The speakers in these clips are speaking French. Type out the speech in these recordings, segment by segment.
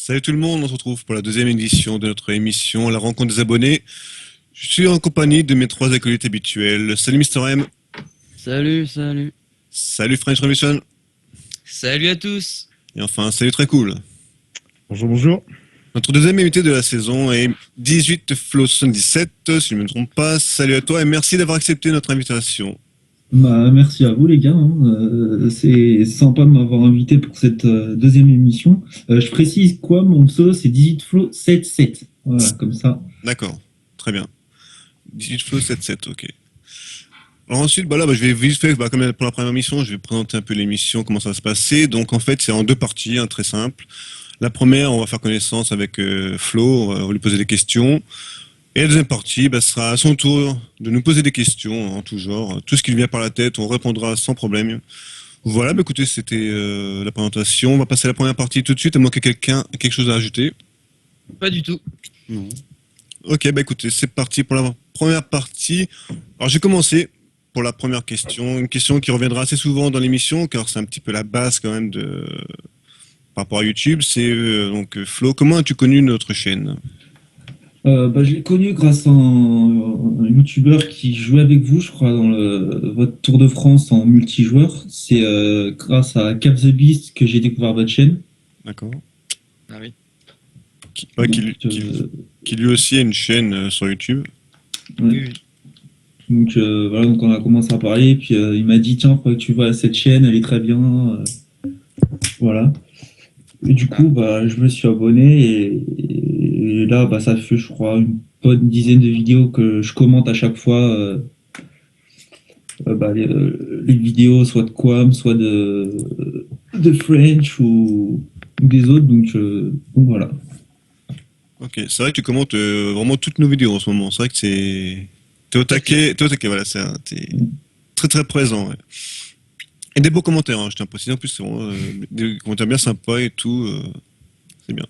Salut tout le monde, on se retrouve pour la deuxième édition de notre émission La rencontre des abonnés. Je suis en compagnie de mes trois acolytes habituels. Salut Mister M. Salut. Salut French Revolution. Salut à tous. Et enfin, salut très cool. Bonjour. Notre deuxième invité de la saison est 18 Flow 77, si je ne me trompe pas. Salut à toi et merci d'avoir accepté notre invitation. Bah, merci à vous les gars, c'est sympa de m'avoir invité pour cette deuxième émission. Je précise quoi, mon pseudo c'est 18Flow77. Voilà, comme ça. D'accord, très bien. 18 Flow 77, ok. Alors ensuite, je vais vite fait, comme pour la première émission, je vais présenter un peu l'émission, comment ça va se passer. Donc en fait, c'est en deux parties, très simple. La première, on va faire connaissance avec Flo, on va lui poser des questions. Et la deuxième partie, sera à son tour de nous poser des questions en tout genre. Tout ce qui lui vient par la tête, on répondra sans problème. Voilà, écoutez, c'était la présentation. On va passer à la première partie tout de suite, à moins que quelqu'un ait quelque chose à ajouter. Pas du tout. Non. Ok, écoutez, c'est parti pour la première partie. Alors j'ai commencé pour la première question, une question qui reviendra assez souvent dans l'émission, car c'est un petit peu la base quand même par rapport à YouTube. C'est donc Flo, comment as-tu connu notre chaîne ? Je l'ai connu grâce à un youtubeur qui jouait avec vous, je crois, dans votre Tour de France en multijoueur. C'est grâce à Cap the Beast que j'ai découvert votre chaîne. D'accord. Ah oui. Qui lui aussi a une chaîne sur YouTube. Ouais. Oui. Donc voilà, donc on a commencé à parler, puis il m'a dit tiens, faudrait que tu vois cette chaîne, elle est très bien. Voilà. Et du coup, je me suis abonné et là, ça fait, je crois, une bonne dizaine de vidéos que je commente à chaque fois. Les vidéos, soit de Quam, soit de French ou des autres. Donc voilà. Ok, c'est vrai que tu commentes vraiment toutes nos vidéos en ce moment. C'est vrai que t'es au taquet, voilà, t'es très très présent. Ouais. Et des beaux commentaires, je tiens à préciser. En plus, c'est vraiment des commentaires bien sympas et tout. C'est bien.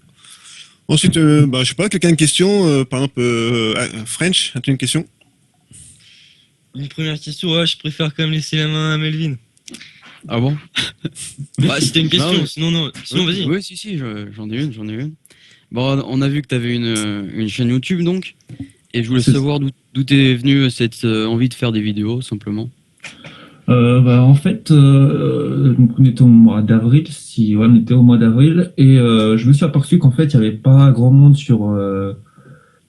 Ensuite, je sais pas, quelqu'un a une question par exemple, French, as-tu une question ? Une première question, je préfère quand même laisser la main à Melvin. Ah bon? C'était une question, non, sinon vas-y. Oui, si, j'en ai une. Bon, on a vu que tu avais une chaîne YouTube donc, et je voulais savoir d'où t'es venu cette envie de faire des vidéos simplement. En fait, donc on était au mois d'avril, on était au mois d'avril, et je me suis aperçu qu'en fait, il n'y avait pas grand monde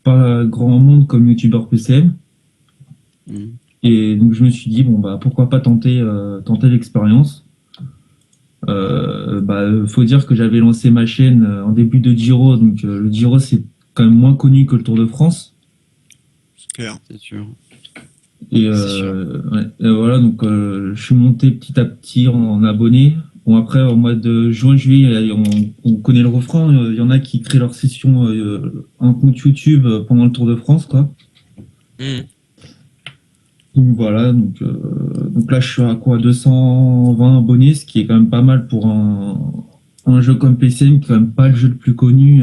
pas grand monde comme youtubeur PCM. Et donc je me suis dit pourquoi pas tenter l'expérience. Faut dire que j'avais lancé ma chaîne en début de Giro, donc le Giro c'est quand même moins connu que le Tour de France. C'est clair. C'est sûr. Et voilà, donc je suis monté petit à petit en abonnés. Bon, après, au mois de juin-juillet, on connaît le refrain. Il y en a qui créent leur session, un compte YouTube pendant le Tour de France, quoi. Donc voilà, donc là, je suis à 220 abonnés, ce qui est quand même pas mal pour un jeu comme PCM, qui est quand même pas le jeu le plus connu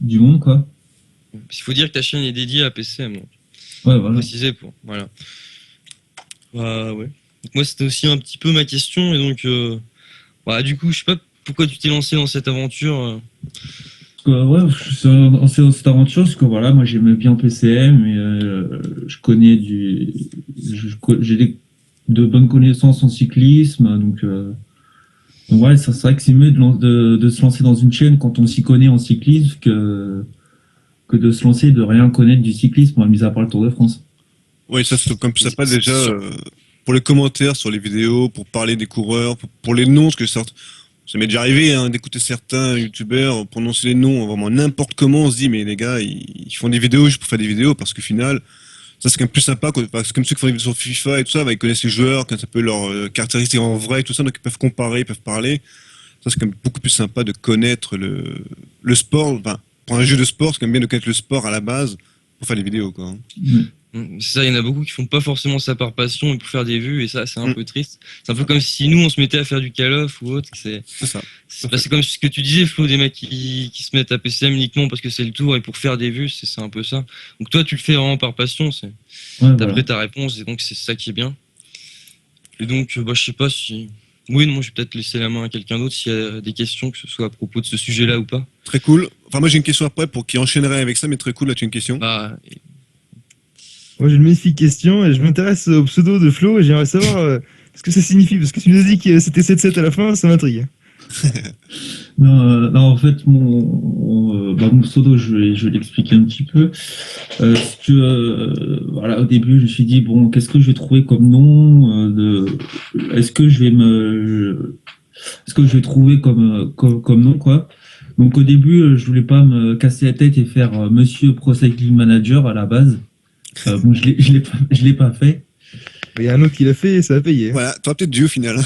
du monde, quoi. Il faut dire que ta chaîne est dédiée à PCM. Donc. Ouais, voilà. Préciser pour. Voilà. Ouais. Donc moi, c'était aussi un petit peu ma question. Et donc, du coup, je sais pas pourquoi tu t'es lancé dans cette aventure. Je suis lancé dans cette aventure parce que voilà, moi j'aimais bien PCM et je connais j'ai de bonnes connaissances en cyclisme. Donc ouais, c'est vrai que c'est mieux de se lancer dans une chaîne quand on s'y connaît en cyclisme que de se lancer et de rien connaître du cyclisme, mis à part le Tour de France. Oui, ça c'est comme ça pas déjà pour les commentaires sur les vidéos, pour parler des coureurs, pour les noms, parce que ça m'est déjà arrivé d'écouter certains youtubeurs prononcer les noms vraiment n'importe comment. On se dit mais les gars ils font des vidéos juste pour faire des vidéos, parce qu'au final ça c'est quand même plus sympa, parce que comme ceux qui font des vidéos sur FIFA et tout ça, ils connaissent les joueurs, quand ça peut leurs caractéristiques en vrai et tout ça, donc ils peuvent comparer, ils peuvent parler. Ça c'est quand même beaucoup plus sympa de connaître le sport. Pour un jeu de sport, c'est quand même bien de connaître le sport à la base pour faire des vidéos, quoi. C'est ça, il y en a beaucoup qui font pas forcément ça par passion et pour faire des vues, et ça c'est un peu triste. C'est un peu comme si nous on se mettait à faire du Call of ou autre. C'est ça. C'est comme ce que tu disais, Flo, des mecs qui se mettent à PCM uniquement parce que c'est le tour et pour faire des vues, c'est un peu ça. Donc toi tu le fais vraiment par passion, t'as pris ta réponse et donc c'est ça qui est bien. Et donc je sais pas si Oui, non, moi je vais peut-être laisser la main à quelqu'un d'autre s'il y a des questions, que ce soit à propos de ce sujet-là ou pas. Très cool. Enfin, moi j'ai une question après pour qui enchaînerait avec ça, mais très cool, là tu as une question. Bah, Moi, j'ai une magnifique question et je m'intéresse au pseudo de Flo et j'aimerais savoir ce que ça signifie. Parce que tu nous as dit que c'était 7-7 à la fin, ça m'intrigue. Non, non, en fait, mon pseudo, je vais l'expliquer un petit peu. Voilà, au début, je me suis dit, bon, qu'est-ce que je vais trouver comme nom est-ce que je vais trouver comme nom, quoi. Donc, au début, je voulais pas me casser la tête et faire Monsieur Pro Cycling Manager à la base. Bon, je l'ai pas fait. Il y a un autre qui l'a fait et ça a payé. Voilà, t'auras peut-être dû au final.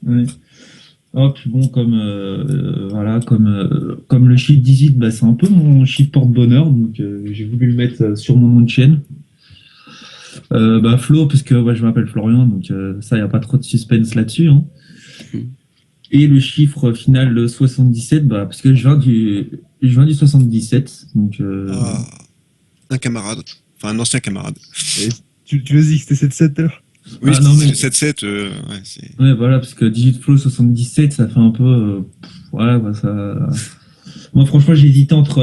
Ouais. Oh, puis bon, voilà, comme le chiffre 18, bah, c'est un peu mon chiffre porte-bonheur, donc j'ai voulu le mettre sur mon nom de chaîne. Bah, Flo, parce que ouais, je m'appelle Florian, donc ça, il n'y a pas trop de suspense là-dessus, hein. Et le chiffre final, le 77, bah, parce que je viens du 77, donc Ah, un camarade. Enfin, un ancien camarade. Et tu nous as dit que c'était 7-7 alors. Oui, Ah, non, mais- c'est 7-7. Ouais, c'est... ouais, voilà, parce que 18 Flo 77, ça fait un peu, voilà, bah, ça. Moi, franchement, j'ai hésité entre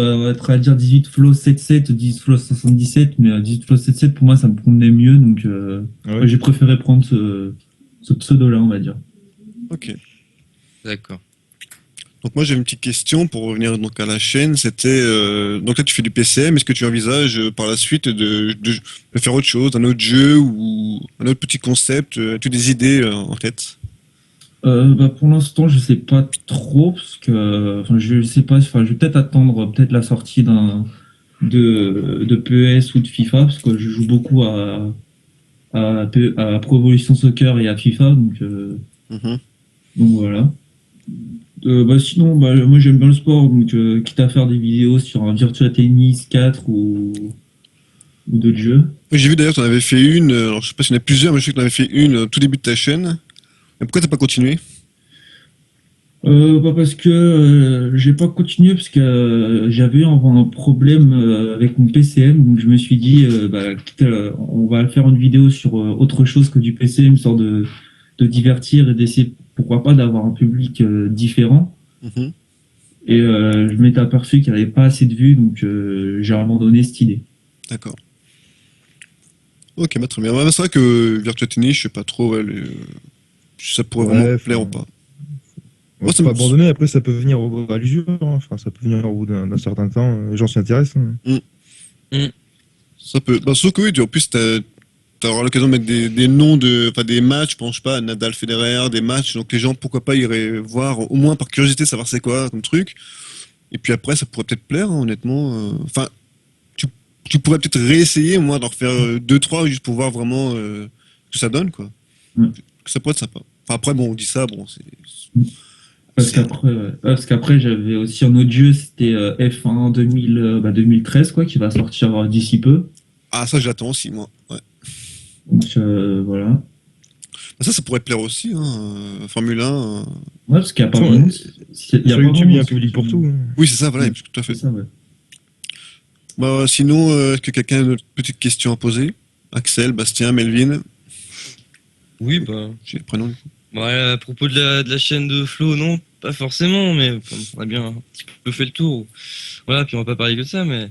à dire 18 Flow 77 ou 18 Flow 77, mais 18 Flow 77, pour moi, ça me convenait mieux, donc Ouais. ouais, j'ai préféré prendre ce pseudo-là, on va dire. Ok. d'accord. Donc moi j'ai une petite question pour revenir donc à la chaîne. C'était donc là tu fais du PCM. Est-ce que tu envisages par la suite de faire autre chose, un autre jeu ou un autre petit concept? As-tu des idées en tête? Bah, pour l'instant, je sais pas trop, parce que, enfin, je sais pas, enfin, je vais peut-être attendre peut-être la sortie de PES ou de FIFA, parce que je joue beaucoup à Pro Evolution Soccer et à FIFA, Mhm. donc voilà. Bah, sinon, bah, moi j'aime bien le sport, donc quitte à faire des vidéos sur un Virtua Tennis 4 ou d'autres jeux. Oui, j'ai vu d'ailleurs que tu en avais fait une. Alors je sais pas s'il y en a plusieurs, mais je sais que tu en avais fait une au tout début de ta chaîne. Mais pourquoi t'as pas continué? Bah parce que j'ai pas continué parce que j'avais un problème avec mon PCM, donc je me suis dit bah, on va faire une vidéo sur autre chose que du PCM, histoire de divertir et d'essayer pourquoi pas d'avoir un public différent. Mhm. Et je m'étais aperçu qu'il n'y avait pas assez de vues, donc j'ai abandonné cette idée. D'accord. Ok, bah très bien. Ouais, c'est vrai que Virtua Tennis, je sais pas trop si ça pourrait Ouais, vraiment plaire ou enfin, pas. On Moi, peut pas abandonner, après ça peut venir à l'usure. Hein. Enfin, ça peut venir au bout d'un certain temps. Les gens s'y intéressent. Hein. Ça peut. Bah, sauf que oui, en plus, t'auras l'occasion de mettre des noms enfin, des matchs, je pense pas, Nadal, Federer, des matchs, donc les gens, pourquoi pas, iraient voir, au moins par curiosité, savoir c'est quoi comme truc. Et puis après, ça pourrait peut-être plaire, hein, honnêtement. Enfin, tu, tu pourrais peut-être réessayer, moi, d'en refaire deux, trois, juste pour voir vraiment ce que ça donne, quoi. Mm. Que ça pourrait être sympa. Enfin, après, bon, on dit ça, bon, c'est. Parce c'est- qu'après, parce qu'après j'avais aussi un autre jeu, c'était F1 2013, quoi, qui va sortir d'ici peu. Ah, ça, j'attends aussi, moi. Ouais. Donc voilà. Bah, ça pourrait te plaire aussi, hein, Formule 1. Ouais, parce qu'il n'y a pas Sur- vraiment. Sur YouTube, il y a un public pour tout. Hein. Oui, c'est ça, voilà, tout à fait. C'est ça, ouais. Bah, sinon, est-ce que quelqu'un a une petite question à poser? Axel, Bastien, Melvin, Oui, bah. j'ai les prénoms du coup. Bah, à propos de la chaîne de Flo, non, pas forcément, mais on a bien un petit peu fait le tour. Voilà, puis on va pas parler que de ça, mais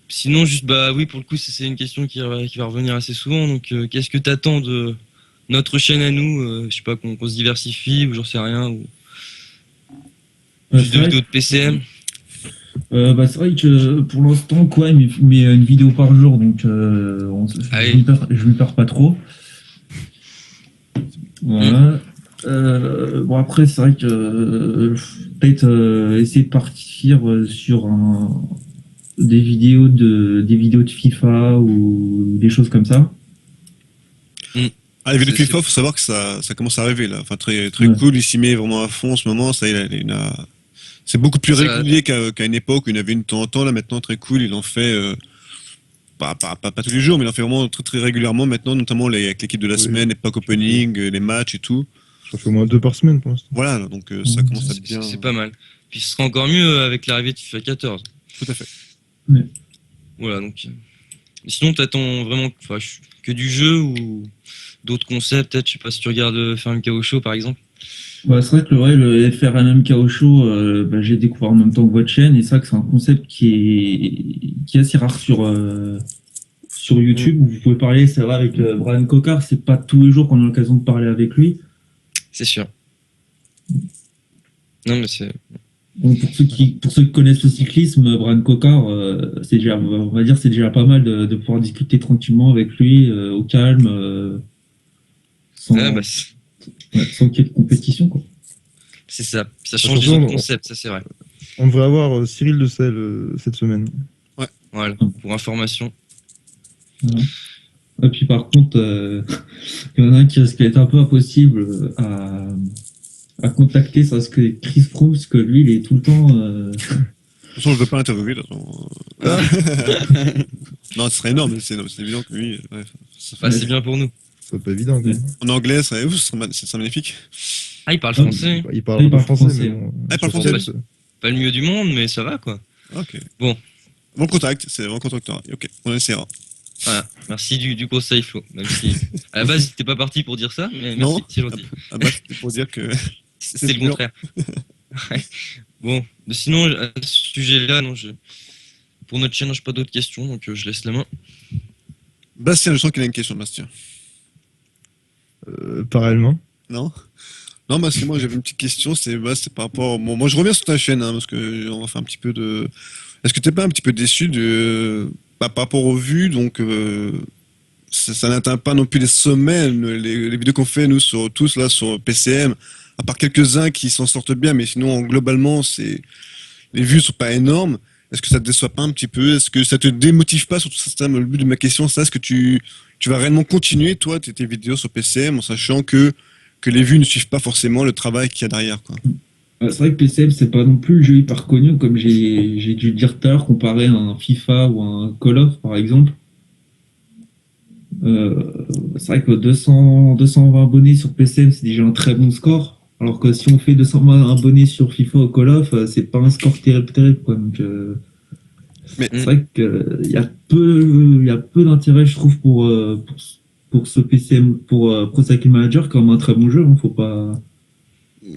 sinon, juste, bah oui, pour le coup, c'est une question qui va revenir assez souvent. Donc, qu'est-ce que t'attends de notre chaîne à nous? Je sais pas, qu'on se diversifie ou j'en sais rien, ou Ouais, juste c'est de vrai, vidéos de PCM. bah, c'est vrai que pour l'instant, quoi, mais une vidéo par jour, donc Allez. je m'y perds pas trop. Voilà. Bon, après, c'est vrai que peut-être essayer de partir sur des vidéos de FIFA ou des choses comme ça. Ah, les vidéos de C'est- FIFA, faut savoir que ça commence à arriver là. Enfin, très, très Ouais. cool, il s'y met vraiment à fond en ce moment. Ça, c'est beaucoup plus Ça- régulier qu'à une époque où il y en avait une de temps en temps. Là, maintenant, très cool, il en fait. Pas tous les jours, mais il en fait vraiment très, très régulièrement maintenant, notamment avec l'équipe de la Oui. semaine, les pack opening, les matchs et tout. Ça fait au moins 2 par semaine pour l'instant. Voilà, donc ça commence à bien. C'est pas mal. Puis ce sera encore mieux avec l'arrivée de FIFA 14. Tout à fait. Voilà, donc. Sinon, t'attends vraiment que du jeu ou d'autres concepts, peut-être, je sais pas si tu regardes Faire un KO Show par exemple. Bah, c'est vrai que le FRMMKO Show, j'ai découvert en même temps que votre chaîne, et c'est vrai que c'est un concept qui est assez rare sur YouTube. Vous pouvez parler, c'est vrai, avec Brian Cocard, c'est pas tous les jours qu'on a l'occasion de parler avec lui. C'est sûr. Non, mais c'est. Donc, pour ceux qui connaissent le cyclisme, Brian Cocard, c'est déjà, on va dire, c'est déjà pas mal de pouvoir discuter tranquillement avec lui, au calme, sans, Ouais, bah, sans qu'il y ait de compétition, quoi. c'est ça. Ça change des Surtout, autres concepts, ça c'est vrai. On devrait avoir Cyril Decel cette semaine. Voilà, pour information. Voilà. Et puis par contre, il y en a un qui risque d'être un peu impossible à contacter, ça risque d'être Chris Froome, parce que lui, il est tout le temps. De toute façon, je veux pas l'interviewer. De toute façon. Non, ce serait énorme, mais c'est évident que lui. Ouais, Bah, c'est bien pour nous. C'est pas évident. Quoi. en anglais, ça serait magnifique. Ah, il parle français. Il parle un peu français, mais bon. Ah, il parle sur français. cette- Pas le mieux du monde, mais ça va quoi. Ok. Bon. Bon contact, c'est bon contact. Ok, on essaiera. Voilà. Merci du conseil, Flo. Même si à la base, t'es pas parti pour dire ça, mais merci, Non. c'est gentil. Ah bah, c'était pour dire que. C'est le sûr. contraire. Ouais. Bon, mais sinon, à ce sujet-là, non, pour notre chaîne, j'ai pas d'autres questions, donc je laisse la main. Bastien, je sens qu'il a une question, Bastien. Parallèlement. Non. Non, bah, c'est moi, j'avais une petite question, c'est par rapport. Bon, moi, je reviens sur ta chaîne, hein, parce que on va faire un petit peu de. Est-ce que t'es pas un petit peu déçu par rapport aux vues, donc ça n'atteint pas non plus les sommets, les vidéos qu'on fait nous tous là sur PCM, à part quelques-uns qui s'en sortent bien, mais sinon globalement les vues sont pas énormes. Est-ce que ça te déçoit pas un petit peu? Est-ce que ça te démotive pas? Surtout ça, c'est le but de ma question, ça, est-ce que tu vas réellement continuer toi tes vidéos sur PCM en sachant que les vues ne suivent pas forcément le travail qu'il y a derrière, quoi. C'est vrai que PCM, c'est pas non plus le jeu hyper connu, comme j'ai dû le dire tout à l'heure, comparé à un FIFA ou à un Call of, par exemple. C'est vrai que 220 abonnés sur PCM, c'est déjà un très bon score. Alors que si on fait 220 abonnés sur FIFA ou Call of, c'est pas un score terrible, quoi. Donc, Mais- c'est vrai qu'il y a peu d'intérêt, je trouve, pour ce PCM, pour Pro Cycling Manager, comme un très bon jeu. Hein. Faut pas.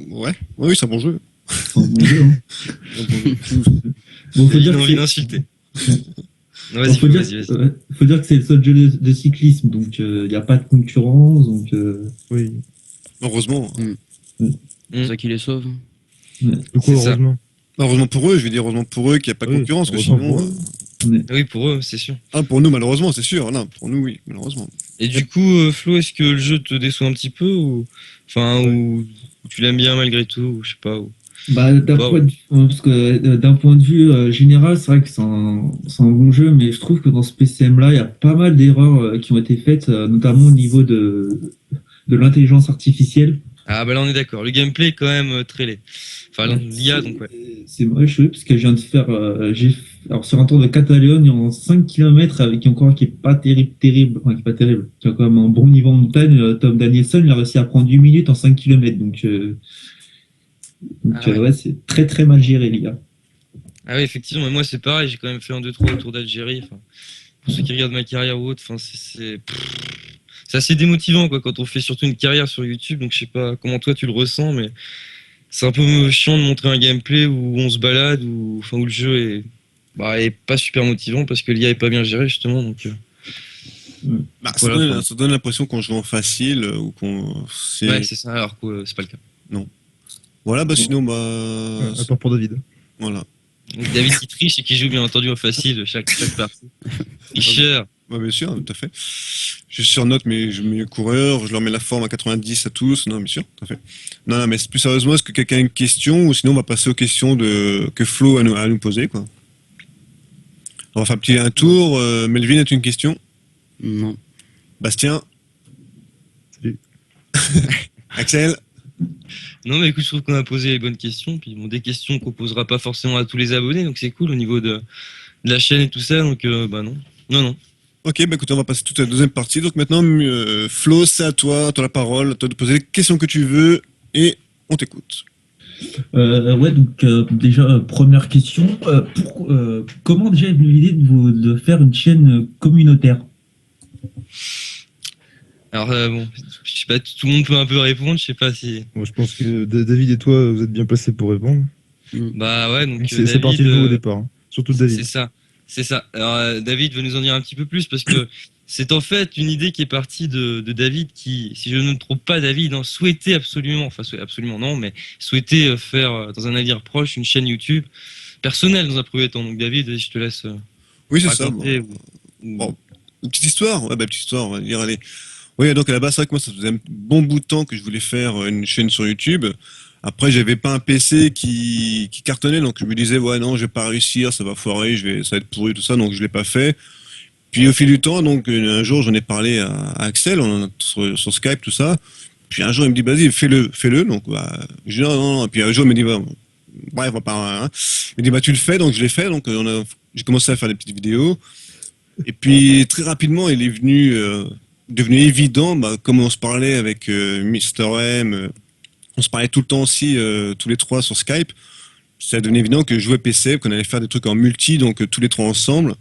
Ouais, oui, c'est un bon jeu. C'est un bon jeu. Hein. Bon, faut J'ai dire que envie c'est- d'insulter. Non, Bon, vas-y, faut, dire, vas-y. faut dire que c'est le seul jeu de cyclisme, donc il n'y a pas de concurrence. Donc, Oui. Heureusement. C'est ça qui les sauve. Du coup, C'est ça. heureusement. Heureusement pour eux, je veux dire heureusement pour eux qu'il n'y a pas de Oui, concurrence, parce que heureusement sinon. pour eux. Oui, pour eux, c'est sûr. Pour nous, malheureusement, c'est sûr. Non, pour nous, oui, malheureusement. Et du coup, Flo, est-ce que le jeu te déçoit un petit peu ou tu l'aimes bien malgré tout, ou je sais pas. bah, d'un Bah, point de, parce que, d'un point de vue général, c'est vrai que c'est un bon jeu, mais je trouve que dans ce PCM-là, il y a pas mal d'erreurs qui ont été faites, notamment au niveau de l'intelligence artificielle. Ah bah là on est d'accord. Le gameplay est quand même très laid. Enfin l'IA donc ouais. C'est moche, oui, parce que je viens de faire. Alors sur un tour de Catalogne, en 5 km, avec encore qui est pas terrible, enfin, qui est pas terrible, qui a quand même un bon niveau en montagne, Tom Danielson, il a réussi à prendre 8 minutes en 5 km. Donc ouais. ouais, c'est très très mal géré, l'IA. Ah oui effectivement, mais moi c'est pareil, j'ai quand même fait un 2-3 autour d'Algérie. Enfin, pour ceux qui regardent ma carrière ou autre, enfin c'est assez démotivant quoi quand on fait surtout une carrière sur YouTube. Donc je sais pas comment toi tu le ressens, mais c'est un peu chiant de montrer un gameplay où on se balade ou le jeu est pas super motivant parce que l'IA est pas bien gérée justement. Donc Bah, Voilà, ça donne l'impression qu'on joue en facile ou qu'on. ouais c'est ça, alors que c'est pas le cas. Voilà, bah sinon, À part pour David. voilà. Donc, David qui triche et qui joue bien entendu en facile chaque partie. Tricheur. Ouais, bien sûr, tout à fait. Je surnote mes coureurs, je leur mets la forme à 90 à tous. Non, bien sûr, tout à fait. Non, mais plus sérieusement, est-ce que quelqu'un a une question ou sinon on va passer aux questions que Flo a nous poser, quoi. On va faire un tour. Melvin, as-tu une question? Non. Bastien? Salut. Axel? Non, mais écoute, je trouve qu'on a posé les bonnes questions. Puis bon, des questions qu'on posera pas forcément à tous les abonnés, donc c'est cool au niveau de la chaîne et tout ça. Donc, bah non. Non. Ok, bah écoutez, on va passer toute la deuxième partie. Donc maintenant, Flo, c'est à toi la parole, à toi de poser les questions que tu veux et on t'écoute. Ouais, donc déjà, première question. Comment déjà est venue l'idée de faire une chaîne communautaire? Alors bon, je sais pas, tout le monde peut un peu répondre, je sais pas si. Moi, je pense que David et toi, vous êtes bien placés pour répondre. Bah ouais, donc C'est David, parti de vous au départ, hein. Surtout David. c'est ça, c'est ça. Alors David veut nous en dire un petit peu plus parce que c'est en fait une idée qui est partie de David qui, si je ne me trompe pas, David souhaitait absolument, enfin absolument non, mais souhaitait faire dans un avenir proche une chaîne YouTube personnelle dans un premier temps. Donc David, je te laisse Oui, c'est ça. raconter. Bon, une petite histoire, ouais, petite histoire, on va dire, allez. Oui, donc à la base, c'est vrai que moi, ça faisait un bon bout de temps que je voulais faire une chaîne sur YouTube. Après, j'avais pas un PC qui cartonnait, donc je me disais, ouais, non, je vais pas réussir, ça va foirer, ça va être pourri, tout ça, donc je l'ai pas fait. Puis au fil du temps, donc un jour, j'en ai parlé à Axel, sur Skype, tout ça. Puis un jour, il me dit, vas-y, fais-le. Donc, bah, je dis, non, non, non. Puis un jour, il me dit, bah, bref, on va pas, hein. Il me dit, bah, tu le fais, donc je l'ai fait, donc j'ai commencé à faire des petites vidéos. Et puis très rapidement, il est devenu évident, bah, comme on se parlait avec Mister M, on se parlait tout le temps aussi, tous les trois sur Skype. Ça devenu évident que je jouais PC, qu'on allait faire des trucs en multi, donc tous les trois ensemble.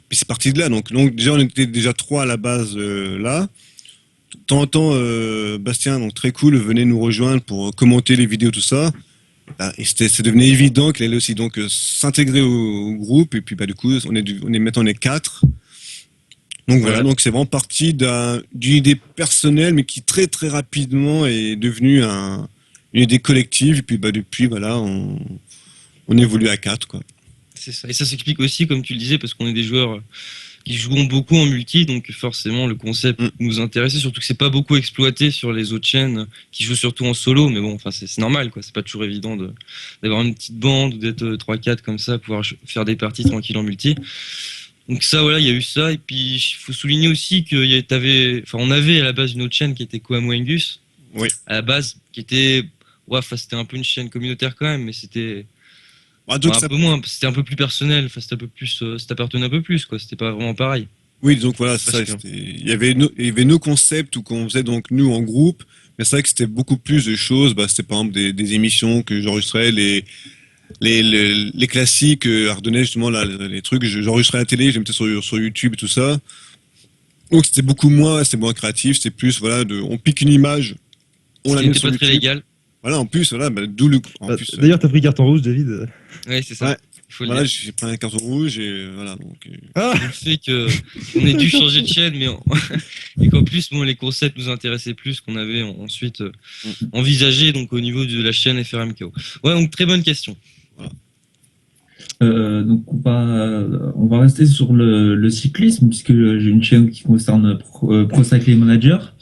Puis c'est parti de là. Donc déjà, on était déjà trois à la base là. De temps en temps, Bastien, donc très cool, venait nous rejoindre pour commenter les vidéos, tout ça. Et c'est devenu évident qu'il allait aussi donc s'intégrer au groupe. Et puis bah, du coup, maintenant on est quatre. Donc voilà, donc c'est vraiment parti d'une idée personnelle, mais qui très très rapidement est devenue une idée collective. Et puis bah, depuis, voilà, on évolue à 4, quoi. C'est ça. Et ça s'explique aussi, comme tu le disais, parce qu'on est des joueurs qui jouent beaucoup en multi, donc forcément le concept nous intéressait, surtout que c'est pas beaucoup exploité sur les autres chaînes qui jouent surtout en solo, mais bon, enfin c'est normal, quoi. C'est pas toujours évident d'avoir une petite bande ou d'être 3-4 comme ça, pouvoir faire des parties tranquilles en multi. Donc ça, voilà, il y a eu ça. Et puis, il faut souligner aussi on avait à la base une autre chaîne qui était Koamo Angus. Oui. À la base, qui était, ouais, c'était un peu une chaîne communautaire quand même, mais c'était Donc un peu moins, c'était un peu plus personnel. Enfin, c'était un peu plus, ça t'appartenait un peu plus, quoi. C'était pas vraiment pareil. Oui, donc voilà, il y avait nos concepts ou qu'on faisait donc nous en groupe, mais c'est vrai que c'était beaucoup plus de choses. Bah, c'était par exemple des émissions que j'enregistrais, les classiques ardennais, justement, là, les trucs, j'enregistrais à la télé, je les mettais sur YouTube et tout ça. Donc c'était beaucoup moins, c'était moins créatif, c'était plus, voilà, on pique une image, on la met sur pas YouTube. très légal. Voilà, en plus, voilà, bah, d'où le. D'ailleurs, t'as pris carton rouge, David. Ouais, c'est ça. Ouais. Il faut le Voilà, dire. j'ai pris un carton rouge et voilà, donc. Le fait qu'on ait dû changer de chaîne, et qu'en plus, bon, les concepts nous intéressaient plus qu'on avait ensuite envisagé, donc au niveau de la chaîne FRMKO. Ouais, donc très bonne question. Donc on va rester sur le cyclisme puisque j'ai une chaîne qui concerne Pro Cycling Manager.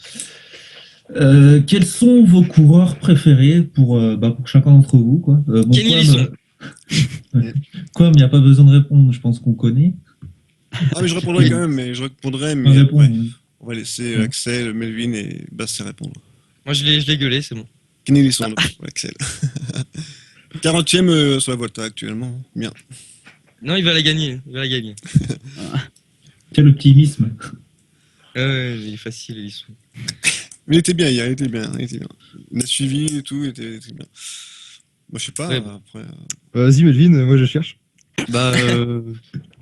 Quels sont vos coureurs préférés pour chacun d'entre vous, quoi? Kenny Lisson. Quoi, mais il n'y a pas besoin de répondre, je pense qu'on connaît. Ah, mais je répondrai quand même, mais après, on va laisser Axel, Melvin et Bastien répondre. Moi, je l'ai gueulé, c'est bon. Kenny Lisson, Axel. 40e sur la Volta actuellement. Bien. Non, il va la gagner. Quel optimisme. Il est facile, Lisson. Mais il était bien hier, il était bien. Il a suivi et tout, il était bien. Moi, je sais pas, Ouais. après. Vas-y, Melvin, moi je cherche. Bah,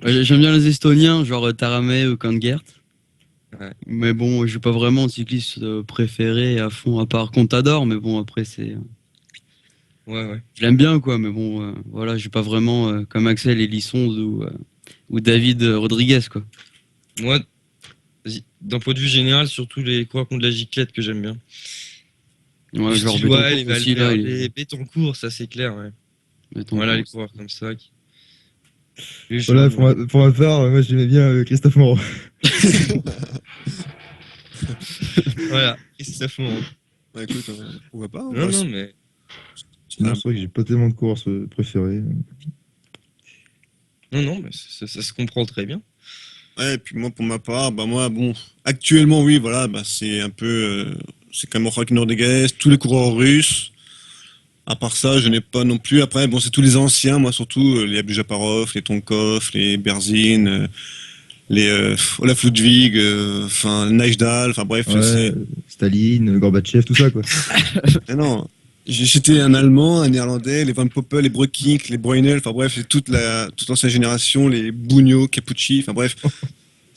j'aime bien les Estoniens, genre Taramé ou Kangert. Ouais. Mais bon, je suis pas vraiment cycliste préféré à fond, à part Contador, mais bon, après, Ouais. je l'aime bien, quoi, mais bon, voilà, je suis pas vraiment comme Axel et Lisson ou David Rodriguez, quoi. Moi, d'un point de vue général, surtout les coureurs contre la giclette que j'aime bien. Ouais, genre Betancourt Betancourt aussi, là, les Betancourt, ça c'est clair, ouais. Betancourt, Voilà, les coureurs comme ça. Voilà, pour ma part, moi j'aimais bien Christophe Moreau. Voilà, Christophe Moreau. Bah écoute, on va pas. Non, mais. Sinon, c'est vrai que j'ai pas tellement de coureurs préférés. Non, mais ça se comprend très bien. Ouais, et puis moi, pour ma part, bah moi, bon, actuellement, oui, voilà, bah c'est un peu, c'est quand même Joaquin Rodriguez, tous les coureurs russes. À part ça, je n'ai pas non plus. Après, bon, c'est tous les anciens, moi surtout, les Abdul-Japarov, les Tonkov, les Berzin, les Olaf Ludwig, enfin Najdal, enfin bref. Ouais, Staline, Gorbatchev, tout ça, quoi. Mais non, j'ai cité un Allemand, un Néerlandais, les Van Poppel, les Breukink, les Bruynel, enfin bref, c'est toute l'ancienne génération, les Bugno, Capucci, enfin bref.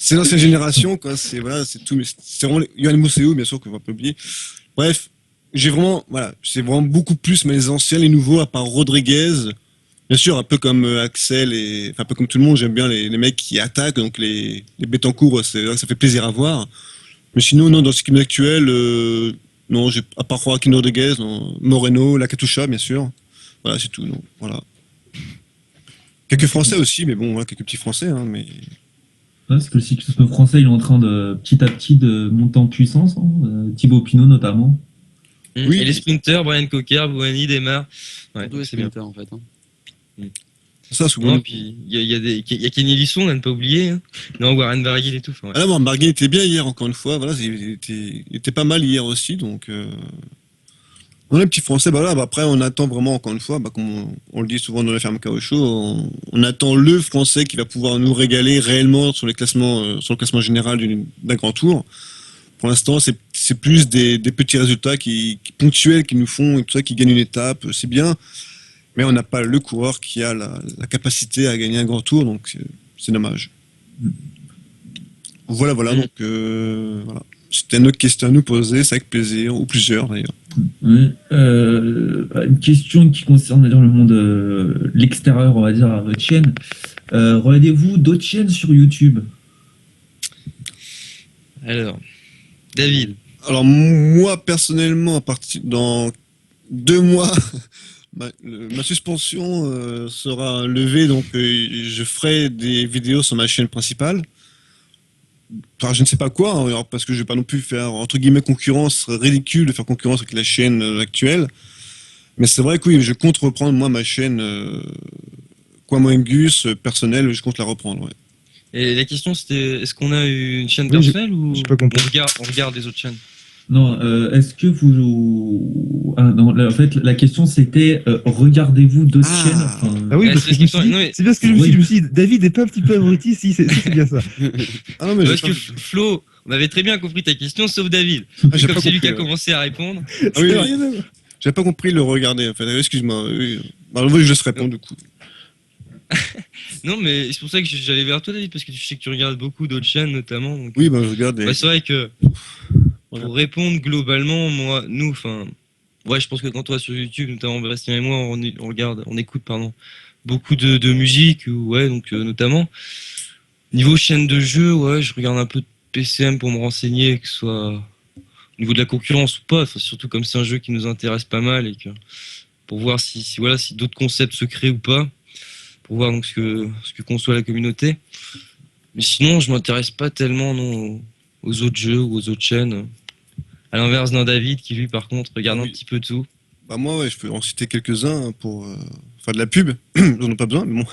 c'est l'ancienne génération, quoi. C'est voilà, c'est tout. Mais c'est vraiment Yoann Mousseau, bien sûr, qu'on va pas oublier. Bref, c'est vraiment beaucoup plus, mais les anciens, les nouveaux, à part Rodriguez. Bien sûr, un peu comme Axel et enfin un peu comme tout le monde, j'aime bien les mecs qui attaquent, donc les Betancourt, c'est vrai que ça fait plaisir à voir. Mais sinon, non, dans ce qui m'est actuel, non, j'ai à part Joaquin Rodriguez, non, Moreno, Lakatusha, bien sûr. Voilà, c'est tout. Non, voilà. Quelques Français aussi, mais bon, voilà, quelques petits Français, hein, mais. Ouais, parce que le cyclisme français, il est en train de petit à petit de monter en puissance, hein. Thibaut Pinot notamment. Oui. Et les sprinters, Brian Cocker, Bouhanni, Desmar. Ouais, Surtout les c'est bien. sprinters, en fait. Hein. Ça, souvent. Non, puis il y a Kenny Lisson, à ne pas oublier. Hein. Non, Warren Barguil et tout. Enfin, ouais. Ah là, bon, Barguil était bien hier, encore une fois. Voilà, il était pas mal hier aussi, donc. On a les petits Français, bah là, bah après, on attend vraiment, encore une fois, bah, comme on le dit souvent dans la ferme Caocho, on attend le Français qui va pouvoir nous régaler réellement sur les classements, sur le classement général d'un grand tour. Pour l'instant, c'est plus des petits résultats ponctuels qui nous font, et tout ça, qui gagnent une étape, c'est bien. Mais on n'a pas le coureur qui a la capacité à gagner un grand tour, donc c'est dommage. Voilà, donc voilà. C'était une autre question à nous poser, c'est avec plaisir, ou plusieurs d'ailleurs. Ouais, une question qui concerne d'ailleurs le monde, l'extérieur, on va dire, à votre chaîne. Regardez-vous d'autres chaînes sur YouTube? Alors, David. Alors moi personnellement, dans 2 mois, ma suspension sera levée, donc je ferai des vidéos sur ma chaîne principale. Enfin, je ne sais pas quoi, hein, alors, parce que je vais pas non plus faire entre guillemets concurrence, ce serait ridicule de faire concurrence avec la chaîne actuelle. Mais c'est vrai que oui, je compte reprendre moi ma chaîne Quamoengus personnelle, je compte la reprendre. Ouais. Et la question c'était, est-ce qu'on a une chaîne Oui, personnelle ou j'ai pas compris. on regarde les autres chaînes? Non, est-ce que vous... Ah, non, en fait, la question c'était, regardez-vous d'autres Ah. chaînes? Enfin, Ah oui, Ouais, parce c'est que je me suis dit, non, mais- c'est bien ce que je me suis Oui. dit. Je me suis dit, David n'est pas un petit peu abruti, si c'est bien ça. Ah non mais Parce j'ai que pas, Flo, on avait très bien compris ta question, sauf David. j'ai Comme pas c'est lui qui a compris, ouais. commencé à répondre. Ah oui, Ça n'a rien à voir. j'avais pas compris le regarder en fait. Excuse-moi. Oui. Bah, oui, je laisse répondre du coup. Non, mais c'est pour ça que j'allais vers toi, David, parce que je sais que tu regardes beaucoup d'autres chaînes, notamment. Donc, Oui, bah je regarde. bah, c'est vrai que Voilà. pour répondre globalement, ouais, je pense que quand toi sur YouTube, notamment Bastien et moi, on écoute, beaucoup de musique, ouais, donc notamment. Niveau chaîne de jeu, ouais, je regarde un peu de PCM pour me renseigner, que ce soit au niveau de la concurrence ou pas, enfin, surtout comme c'est un jeu qui nous intéresse pas mal et que pour voir si d'autres concepts se créent ou pas, pour voir donc ce que conçoit la communauté. Mais sinon, je m'intéresse pas tellement non aux autres jeux ou aux autres chaînes. À l'inverse d'un David qui lui par contre regarde Ah oui. un petit peu tout. Bah moi, ouais, je peux en citer quelques-uns hein, pour faire de la pub. J'en ai pas besoin. Mais bon,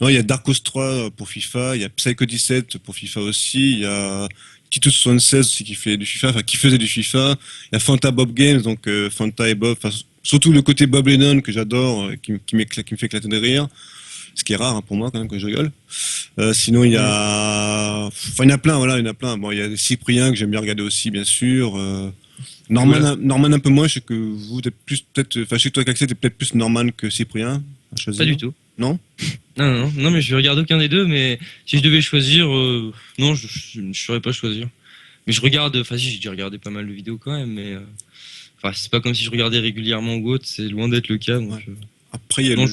non, il y a Darkos 3 pour FIFA, il y a Psycho 17 pour FIFA aussi, il y a Tito 76 aussi qui fait du FIFA, enfin qui faisait du FIFA. Il y a Fanta Bob Games, donc Fanta et Bob. Surtout le côté Bob Lennon que j'adore, qui me fait éclater de rire. Ce qui est rare hein, pour moi quand même que je rigole. Sinon il y a, enfin il y en a plein, voilà, il y en a plein. Bon, il y a Cyprien que j'aime bien regarder aussi, bien sûr. Norman, Voilà. Norman un peu moins, je sais que vous êtes plus peut-être, enfin je sais que toi Caxet t'es peut-être plus Norman que Cyprien. À choisir. Pas du tout. Non. Non, mais je regarde aucun des deux, mais si je devais choisir, non, je ne saurais pas choisir. Mais je regarde, enfin si, j'ai dû regarder pas mal de vidéos quand même, mais enfin c'est pas comme si je regardais régulièrement ou autre, c'est loin d'être le cas. Donc, Ouais. Après il y a Non,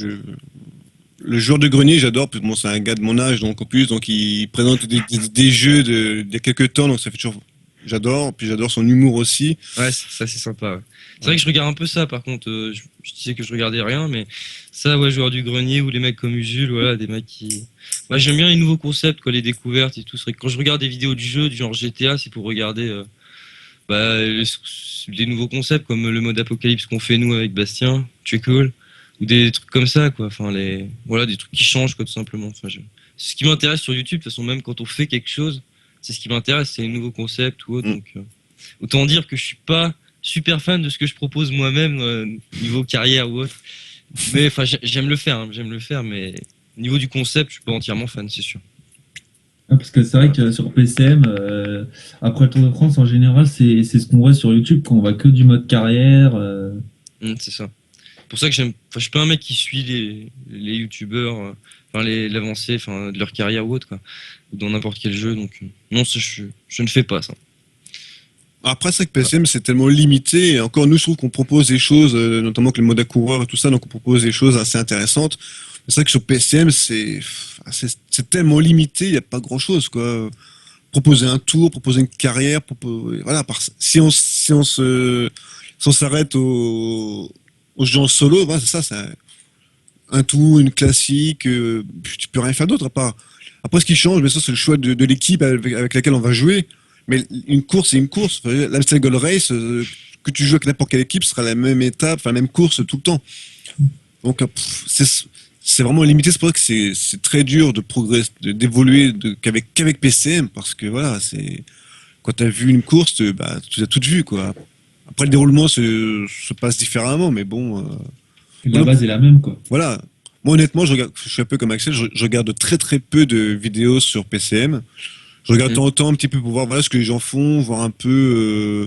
le joueur de grenier, j'adore. Bon, c'est un gars de mon âge, donc en plus, donc il présente des jeux d'il y a quelques temps, donc ça fait toujours. J'adore. Puis j'adore son humour aussi. ouais, ça c'est sympa. Ouais. C'est vrai que je regarde un peu ça, par contre, je disais que je regardais rien, mais ça, ouais, joueur du grenier ou les mecs comme Usul, voilà, des mecs qui. Moi, j'aime bien les nouveaux concepts, quoi, les découvertes et tout. C'est vrai que quand je regarde des vidéos du jeu, du genre GTA, c'est pour regarder des nouveaux concepts comme le mode apocalypse qu'on fait nous avec Bastien, tu cool, ou des trucs comme ça, quoi. Enfin, des trucs qui changent, quoi, tout simplement. Enfin, c'est ce qui m'intéresse sur YouTube. De toute façon, même quand on fait quelque chose, c'est ce qui m'intéresse, c'est les nouveaux concepts ou autre. Donc, autant dire que je suis pas super fan de ce que je propose moi-même niveau carrière ou autre. Mais enfin, j'aime le faire, mais au niveau du concept, je suis pas entièrement fan, c'est sûr. Ah, parce que c'est vrai que sur PCM, après le Tour de France, en général, c'est ce qu'on voit sur YouTube quand on voit que du mode carrière. C'est ça. pour ça que j'aime. Enfin, je suis pas un mec qui suit les youtubeurs, enfin l'avancée, enfin de leur carrière ou autre, quoi, ou dans n'importe quel jeu. Donc non, ça, je ne fais pas ça. Après, c'est que PSM, c'est tellement limité. Et encore, nous, je trouve qu'on propose des choses, notamment que le mode à coureur et tout ça, donc on propose des choses assez intéressantes. C'est vrai que sur PSM, c'est tellement limité, il n'y a pas grand-chose, quoi. Proposer un tour, proposer une carrière, voilà. Si on s'arrête aux jeux en solo, voilà, c'est ça, c'est un tour, une classique, tu peux rien faire d'autre à part. Après, ce qui change, mais ça, c'est le choix de l'équipe avec laquelle on va jouer. Mais une course, c'est une course. L'Amstel Gold Race, que tu joues avec n'importe quelle équipe, ce sera la même étape, enfin, la même course tout le temps. Donc, c'est vraiment limité. C'est pour ça que c'est très dur de progresser, d'évoluer qu'avec PCM, parce que voilà, quand tu as vu une course, tu as tout vu, quoi. Après, le déroulement se passe différemment, mais bon. La base est la même, quoi. Voilà. Moi, honnêtement, je suis un peu comme Axel, je regarde très très peu de vidéos sur PCM. Je regarde de temps en temps un petit peu pour voir voilà, ce que les gens font, voir un peu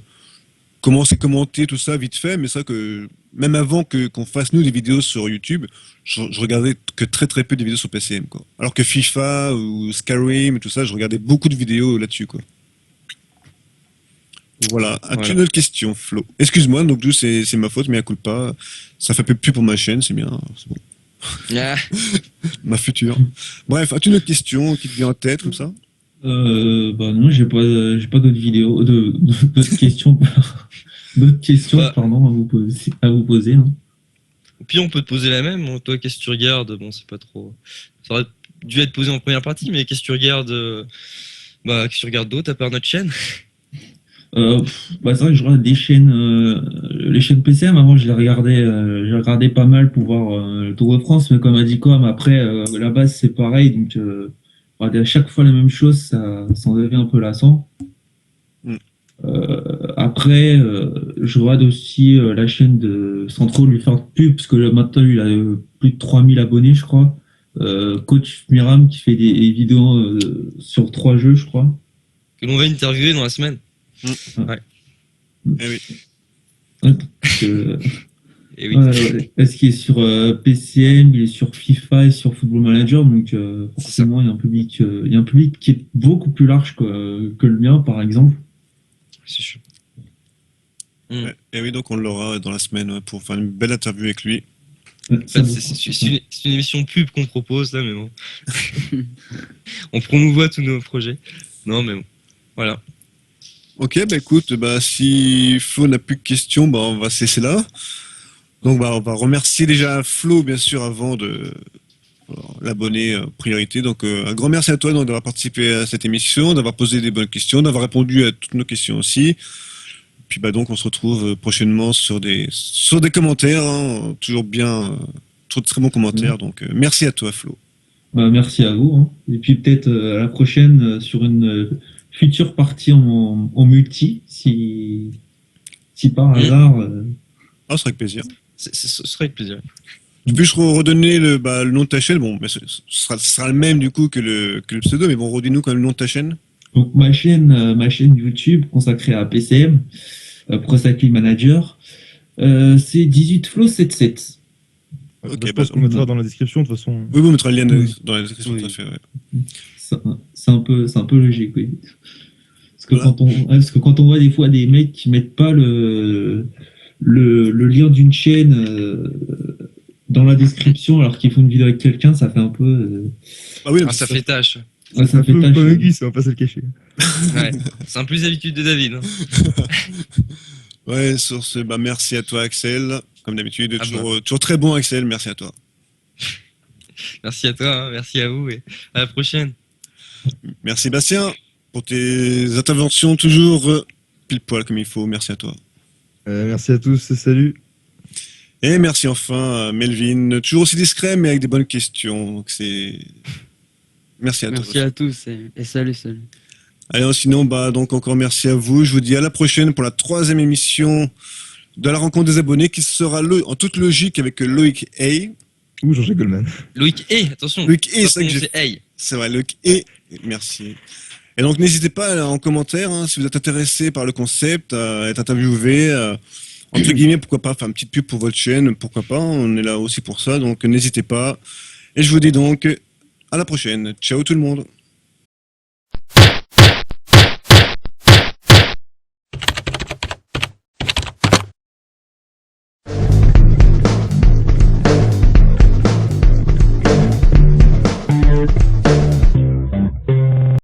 comment c'est commenté, tout ça, vite fait. Mais c'est vrai que même avant qu'on fasse nous des vidéos sur YouTube, je regardais que très très peu de vidéos sur PCM, quoi. Alors que FIFA ou Skyrim et tout ça, je regardais beaucoup de vidéos là-dessus, quoi. Voilà. As-tu une autre question, Flo? Excuse-moi, donc c'est ma faute, mais à coup pas. Ça fait plus pour ma chaîne, c'est bien, c'est bon. Ah. Ma future. Bref, as-tu une autre question qui te vient en tête comme ça? Bah non, j'ai pas d'autres vidéos, d'autres questions, pardon, à vous poser, non. Puis on peut te poser la même. Toi, qu'est-ce que tu regardes? Bon, c'est pas trop. Ça aurait dû être posé en première partie, mais qu'est-ce que tu regardes? Qu'est-ce que tu regardes d'autre à part notre chaîne? Bah c'est vrai que je regarde des chaînes, les chaînes PCM. Avant, je les regardais, j'ai regardé pas mal pour voir le Tour de France, mais comme a dit Com, après, la base c'est pareil, donc regarder à chaque fois la même chose, ça en devient un peu lassant. Mm. Après, je regarde aussi la chaîne de, sans trop lui faire de pub, parce que maintenant il a plus de 3000 abonnés, je crois. Coach Miram qui fait des vidéos sur 3 jeux, je crois. Que l'on va interviewer dans la semaine. Ouais. Eh oui. Et oui. Parce qu'il est sur PCM, il est sur FIFA et sur Football Manager, donc forcément il y a un public qui est beaucoup plus large que le mien, par exemple. C'est sûr. Ouais. Et oui, donc on l'aura dans la semaine pour faire une belle interview avec lui. En fait, c'est une émission pub qu'on propose là, mais bon. On promouvoit tous nos projets. Non, mais bon. Voilà. Ok, écoute, si Flo n'a plus de questions, on va cesser là. Donc on va remercier déjà Flo, bien sûr, avant de l'abonné priorité. Donc un grand merci à toi d'avoir participé à cette émission, d'avoir posé des bonnes questions, d'avoir répondu à toutes nos questions aussi. Puis donc on se retrouve prochainement sur des commentaires, hein, toujours bien, toujours de très bons commentaires. Donc merci à toi, Flo. Merci à vous, hein. Et puis peut-être à la prochaine sur une future partie en multi, si par hasard. Ah, ce serait avec plaisir. Ce serait avec plaisir. Tu peux redonner le nom de ta chaîne? Bon, mais ce sera le même du coup que le pseudo, mais bon, redis-nous quand même le nom de ta chaîne. Donc ma chaîne YouTube consacrée à PCM, Pro Cycling Manager, c'est 18Flow77. Ok, je pense qu'on mettra dans la description de toute façon. Oui, on mettra le lien dans la description, Oui. tout à fait, ouais. C'est un peu logique, oui. Parce que quand on voit des fois des mecs qui mettent pas le lien d'une chaîne dans la description alors qu'ils font une vidéo avec quelqu'un, ça fait un peu. Ah oui, Ça fait tâche. Ça C'est un fait peu tâche. comme Guy, ça va pas se le cacher. Ouais. C'est un peu les habitudes de David. Hein. Ouais, sur ce, merci à toi, Axel. Comme d'habitude, Ah toujours très bon, Axel. Merci à toi. Merci à toi, hein. Merci à vous et à la prochaine. Merci, Bastien, pour tes interventions toujours pile poil comme il faut. Merci à toi. Merci à tous, salut. Et merci enfin à Melvin, toujours aussi discret, mais avec des bonnes questions. Donc merci à toi. Merci à tous et salut. Allez, sinon, donc encore merci à vous. Je vous dis à la prochaine pour la 3e émission de la rencontre des abonnés qui sera en toute logique avec Loïc A. Ou Jean-Jacques Goldman. Loïc attention. Loïc A, c'est Hey. C'est vrai, Loïc A. Merci. Et donc n'hésitez pas en commentaire si vous êtes intéressé par le concept, à être interviewé, entre guillemets, pourquoi pas faire une petite pub pour votre chaîne, pourquoi pas, on est là aussi pour ça, donc n'hésitez pas. Et je vous dis donc à la prochaine. Ciao tout le monde.